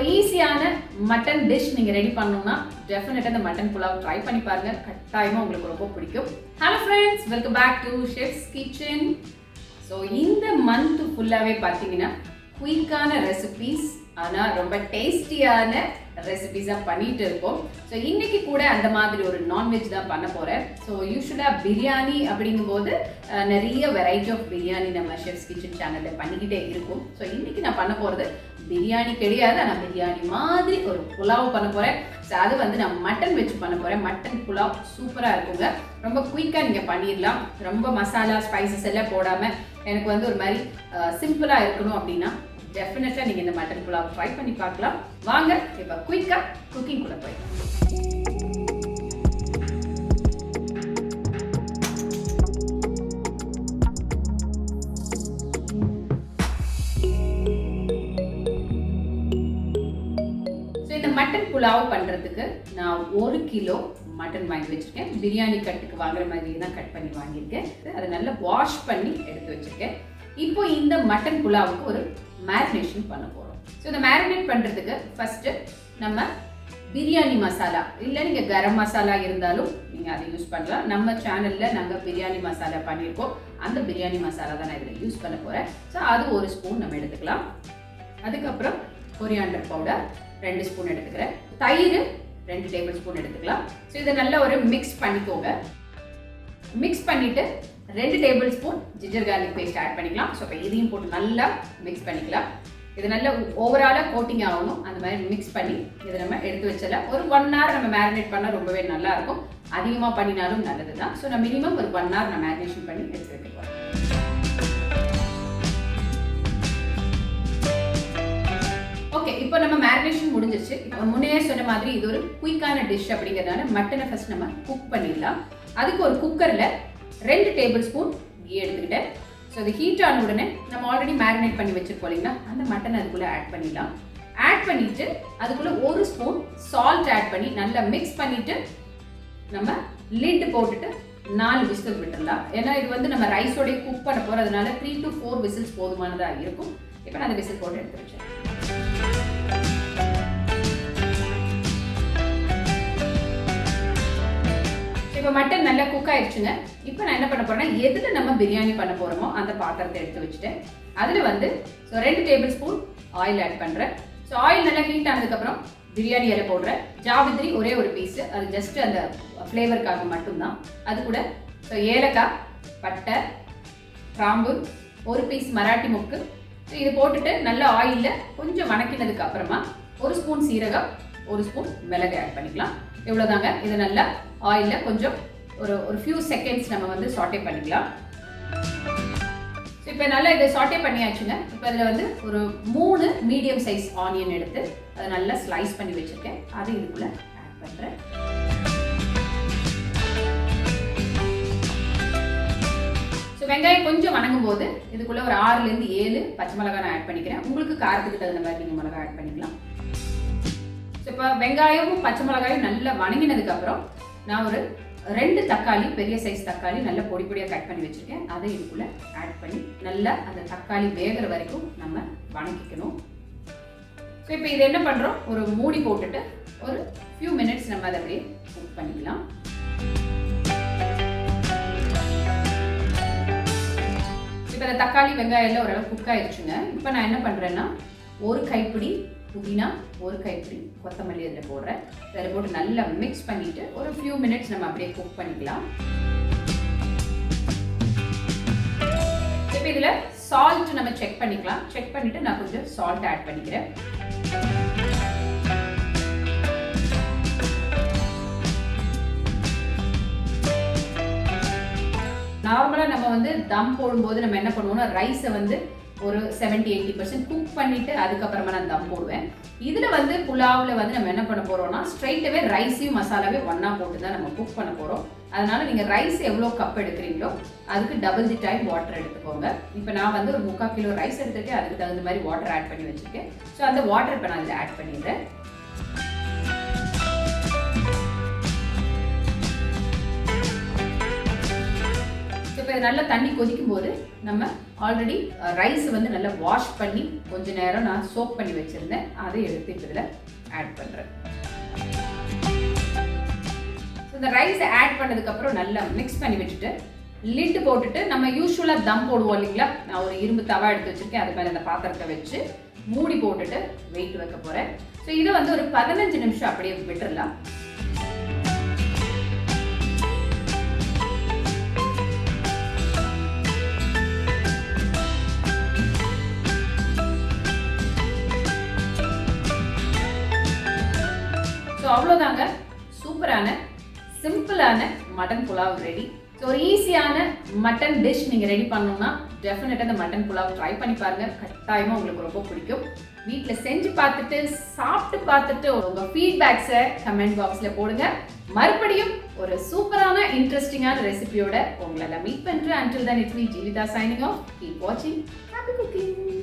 ஈஸியான mutton dish நீங்கள் ready பண்ணணும்னா டெஃபினட்டாக இந்த மட்டன் புலாவ் ட்ரை பண்ணி பாருங்க. கட்டாயமாக உங்களுக்கு ரொம்ப பிடிக்கும். Hello friends, welcome back to chef's kitchen. So இந்த மந்த் ஃபுல்லாகவே பார்த்தீங்கன்னா குயிக்கான ரெசிபீஸ் ஆனால் ரொம்ப டேஸ்டியான ரெசிபீஸாக பண்ணிட்டு இருக்கோம். ஸோ இன்னைக்கு கூட அந்த மாதிரி ஒரு நான்வெஜ் தான் பண்ண போகிறேன். ஸோ யூஸ்வலாக பிரியாணி அப்படிங்கும்போது நிறைய வெரைட்டி ஆஃப் பிரியாணி நம்ம ஷெஃப்ஸ் கிச்சன் சேனலில் பண்ணிக்கிட்டே இருக்கும். ஸோ இன்னைக்கு நான் பண்ண போகிறது பிரியாணி கிடையாது, ஆனால் பிரியாணி மாதிரி ஒரு புலாவ் பண்ண போகிறேன். ஸோ அது வந்து நான் மட்டன் வச்சு பண்ண போகிறேன். மட்டன் புலாவ் சூப்பராக இருக்குங்க. ரொம்ப குயிக்காக நீங்கள் பண்ணிடலாம். ரொம்ப மசாலா ஸ்பைசஸ் எல்லாம் போடாமல் எனக்கு வந்து ஒரு மாதிரி சிம்பிளாக இருக்கணும் அப்படின்னா டெஃபினட்டாக நீங்கள் இந்த மட்டன் புலாவ் ட்ரை பண்ணி பார்க்கலாம். வாங்க இப்போ குயிக்காக குக்கிங் கூட போய் மட்டன் புலாவ் பண்ணுறதுக்கு நான் 1 கிலோ மட்டன் வாங்கி வச்சுருக்கேன். பிரியாணி கட்டுக்கு வாங்குற மாதிரி தான் கட் பண்ணி வாங்கியிருக்கேன். அதை நல்லா வாஷ் பண்ணி எடுத்து வச்சுருக்கேன். இப்போ இந்த மட்டன் புலாவுக்கு ஒரு மேரினேஷன் பண்ண போகிறோம். ஸோ இந்த மேரினேட் பண்ணுறதுக்கு ஃபஸ்ட்டு நம்ம பிரியாணி மசாலா இல்லை நீங்கள் கரம் மசாலா இருந்தாலும் நீங்கள் அதை யூஸ் பண்ணலாம். நம்ம சேனலில் நாங்கள் பிரியாணி மசாலா பண்ணியிருக்கோம். அந்த பிரியாணி மசாலா தான் நான் இதில் யூஸ் பண்ண போகிறேன். ஸோ அது 1 ஸ்பூன் நம்ம எடுத்துக்கலாம். அதுக்கப்புறம் கொரியாண்டர் பவுடர் 2 ஸ்பூன் எடுத்துக்கிறேன். தயிர் 2 டேபிள் ஸ்பூன் எடுத்துக்கலாம். ஸோ இதை நல்லா ஒரு மிக்ஸ் பண்ணிக்கோங்க. மிக்ஸ் பண்ணிவிட்டு 2 tablespoon ginger garlic paste add பண்ணிக்கலாம். ஸோ இப்போ இதையும் போட்டு நல்லா மிக்ஸ் பண்ணிக்கலாம். இது நல்லா ஓவராலாக கோட்டிங் ஆகணும். அந்த மாதிரி மிக்ஸ் பண்ணி இதை நம்ம எடுத்து வச்சிடலாம். ஒரு 1 hour நம்ம மேரினேட் பண்ணால் ரொம்பவே நல்லா இருக்கும். அதிகமாக பண்ணினாலும் நல்லது தான். ஸோ நான் மினிமம் ஒரு 1 hour நான் மேரினேஷன் பண்ணி எடுத்து வைக்கிறேன். ஓகே, இப்போ நம்ம மேரினேஷன் முடிஞ்சிருச்சு. இப்போ முன்னே சொன்ன மாதிரி இது ஒரு குயிக்கான டிஷ் அப்படிங்கிறதுனால மட்டனை ஃபர்ஸ்ட் நம்ம குக் பண்ணிடலாம். அதுக்கு ஒரு குக்கரில் 2 டேபிள் ஸ்பூன் கீ எடுத்துக்கிட்டேன். ஸோ அது ஹீட் ஆன உடனே நம்ம ஆல்ரெடி மேரினேட் பண்ணி வச்சுருக்கோம் இல்லைங்களா, அந்த மட்டன் அதுக்குள்ளே ஆட் பண்ணிடலாம். ஆட் பண்ணிவிட்டு அதுக்குள்ளே 1 ஸ்பூன் சால்ட் ஆட் பண்ணி நல்லா மிக்ஸ் பண்ணிவிட்டு நம்ம லிட் போட்டுட்டு 4 விசில் விட்டுடலாம். ஏன்னா இது வந்து நம்ம ரைஸோடைய குக் பண்ண போகிறதுனால 3 to 4 விசில்ஸ் போதுமானதாக இருக்கும். இப்போ நான் அந்த விசில் போட்டு எடுத்து வச்சேன். இப்போ மட்டன் நல்லா குக் ஆயிடுச்சுங்க. இப்போ நான் என்ன பண்ண போறேன்னா எதில் நம்ம பிரியாணி பண்ண போகிறோமோ அந்த பாத்திரத்தை எடுத்து வச்சுட்டேன். அதில் வந்து 2 டேபிள் ஸ்பூன் ஆயில் ஆட் பண்ணுறேன். ஸோ ஆயில் நல்லா ஹீட் ஆனதுக்கப்புறம் பிரியாணி இலை போடுறேன். ஜாவித்ரி ஒரே ஒரு பீஸு, அது ஜஸ்ட் அந்த ஃப்ளேவருக்காக மட்டும்தான். அது கூட ஸோ ஏலக்காய், பட்டை, கிராம்பு, 1 பீஸ் மராட்டி மொக்கு. ஸோ இது போட்டுட்டு நல்லா ஆயிலில் கொஞ்சம் வணக்கினதுக்கு அப்புறமா 1 ஸ்பூன் சீரகம், 1 ஸ்பூன் மிளகு ஆட் பண்ணிக்கலாம். இவ்வளோதாங்க. இது நல்லா ஆயிலில் கொஞ்சம் ஒரு ஃபியூ செகண்ட்ஸ் நம்ம வந்து சாட்டே பண்ணிக்கலாம். ஸோ இப்போ நல்லா இதை சாட்டே பண்ணியாச்சுங்க. இப்போ அதில் வந்து ஒரு 3 மீடியம் சைஸ் ஆனியன் எடுத்து அதை நல்லா ஸ்லைஸ் பண்ணி வச்சுருக்கேன். அதை இதுக்குள்ளே ஆட் பண்ணுறேன். ஸோ வெங்காயம் கொஞ்சம் வணங்கும் போது இதுக்குள்ளே ஒரு 6லேருந்து 7 பச்சை மிளகாய் நான் ஆட் பண்ணிக்கிறேன். உங்களுக்கு காரத்துக்கு தகுந்த மாதிரி நீங்கள் மிளகாய் ஆட் பண்ணிக்கலாம். ஸோ இப்போ வெங்காயமும் பச்சை மிளகாயும் நல்லா வணங்கினதுக்கப்புறம் நான் ஒரு 2 தக்காளி, பெரிய சைஸ் தக்காளி நல்லா பொடி பொடியாக கட் பண்ணி வச்சுருக்கேன். அதை இதுக்குள்ளே ஆட் பண்ணி நல்லா அந்த தக்காளி வேகிற வரைக்கும் நம்ம வணக்கிக்கணும். ஸோ இப்போ இது என்ன பண்ணுறோம், ஒரு மூடி போட்டுட்டு ஒரு ஃபியூ மினிட்ஸ் நம்ம அதை அப்படியே குக் பண்ணிக்கலாம். இப்போ அந்த தக்காளி வெங்காயம் எல்லாம் ஓரளவு குக் ஆயிடுச்சுங்க. இப்போ நான் என்ன பண்ணுறேன்னா 1 கைப்பிடி புதினா, 1 கைப்பிடி கொத்தமல்லி அதில் போடுறேன். அதில் போட்டு நல்லா மிக்ஸ் பண்ணிவிட்டு ஒரு ஃபியூ மினிட்ஸ் நம்ம அப்படியே குக் பண்ணிக்கலாம். இப்போ இதில் சால்ட் நம்ம செக் பண்ணிக்கலாம். செக் பண்ணிவிட்டு நான் கொஞ்சம் சால்ட் ஆட் பண்ணிக்கிறேன். நார்மலாக நம்ம வந்து தம் போடும்போது நம்ம என்ன பண்ணுவோம்னா ரைஸை வந்து ஒரு 70-80% குக் பண்ணிவிட்டு அதுக்கப்புறமா நான் தம் போடுவேன். இதில் வந்து புலாவில் வந்து நம்ம என்ன பண்ண போகிறோம்னா ஸ்ட்ரைட்டாகவே ரைஸையும் மசாலாவே ஒன்றா போட்டு தான் நம்ம குக் பண்ண போகிறோம். அதனால் நீங்கள் ரைஸ் எவ்வளோ கப் எடுக்கிறீங்களோ அதுக்கு டபுள் தி டைம் வாட்டர் எடுத்துக்கோங்க. இப்போ நான் வந்து ஒரு 3/4 கிலோ ரைஸ் எடுத்துகிட்டு அதுக்கு தகுந்த மாதிரி வாட்டர் ஆட் பண்ணி வச்சுருக்கேன். ஸோ அந்த வாட்டர் இப்போ நான் இதில் ஆட் பண்ணிடுறேன். இப்போ நல்லா தண்ணி கொதிக்கும் போது நம்ம ஆல்ரெடி ரைஸ் வந்து நல்லா வாஷ் பண்ணி கொஞ்ச நேரம் நான் சோக் பண்ணி வச்சுருந்தேன். அதை எடுத்து இப்போ இதில் ஆட் பண்ணுறேன். ஸோ இந்த ரைஸை ஆட் பண்ணதுக்கப்புறம் நல்லா மிக்ஸ் பண்ணி வச்சுட்டு லிட் போட்டுட்டு நம்ம யூஸ்வலாக தம் போடுவோம் இல்லைங்களா, நான் ஒரு இரும்பு தவா எடுத்து வச்சுருக்கேன். அது மேலே இந்த பாத்திரத்தை வச்சு மூடி போட்டுட்டு வெயிட் வைக்க போகிறேன். ஸோ இதை வந்து ஒரு 15 நிமிஷம் அப்படியே விட்டுடலாம். ஸோ அவ்வளோதாங்க, சூப்பரான சிம்பிளான மட்டன் புலாவ் ரெடி. ஸோ ஒரு ஈஸியான மட்டன் டிஷ் நீங்கள் ரெடி பண்ணணும்னா டெஃபினட்டாக இந்த மட்டன் புலாவ் ட்ரை பண்ணி பாருங்கள். கட்டாயமாக உங்களுக்கு ரொம்ப பிடிக்கும். வீட்டில் செஞ்சு பார்த்துட்டு சாப்பிட்டு பார்த்துட்டு உங்கள் ஃபீட்பேக்ஸை கமெண்ட் பாக்ஸில் போடுங்க. மறுபடியும் ஒரு சூப்பரான இன்ட்ரெஸ்டிங்கான ரெசிபியோட உங்களை மீட் பண்ணுறேன். Until then, it's me, Javithri, signing off. Keep watching. Happy cooking.